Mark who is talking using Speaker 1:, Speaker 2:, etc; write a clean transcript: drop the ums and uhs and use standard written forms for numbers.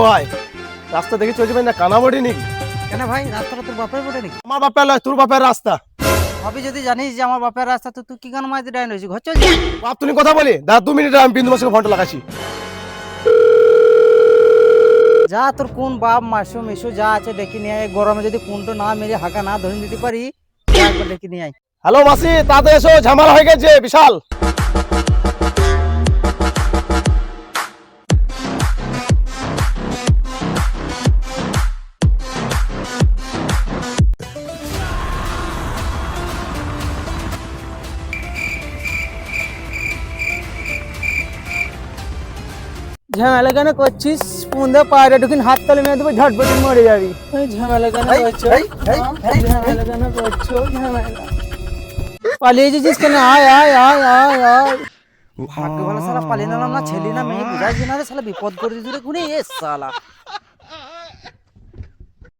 Speaker 1: ভাই রাস্তা দেখে চলছে না কানাবড়ি নাকি?
Speaker 2: কেন ভাই রাস্তাটা তোর বাপের বটে নাকি?
Speaker 1: আমার বাপের লয়, তোর বাপের রাস্তা।
Speaker 2: ভাবি যদি জানিস যে আমার বাপের রাস্তা তো তুই কি গান মাঝে ডাইন রয়েছিস ঘর চল
Speaker 1: বাপ তুমি কথা বলি দাদা 2 মিনিট আমি বিন্দু মাসকে ফোনটা লাগাচ্ছি।
Speaker 2: যা তোর কোন বাপ মাসু মেসু যা আছে ডেকে নিয়ে আয় গরমে যদি কোনটা না মেরে হাঁকা না ধরে দিতে পারি যা একবার ডেকে নিয়ে আয়
Speaker 1: হ্যালো মাসি তাতে এসো ঝামেলা হয়ে গেছে বিশাল।
Speaker 2: ঝামেলা কেন করছিস পুন্দে পায়রা ঢুকিন হাত তালে মেরে দেবো ঝটপটি মরে যাবি ঝামেলা কেন করছো ঝামেলা কেন করছো ঝামেলা পালিয়ে যাচ্ছিস কেন আয় আয় আয় আয় আয় ভাগ্য ভালো শালা পালিয়ে নিলাম না ছেলে না মেয়ে বুঝাইছি না রে শালা বিপদ করে দিতে রে খুনি এ শালা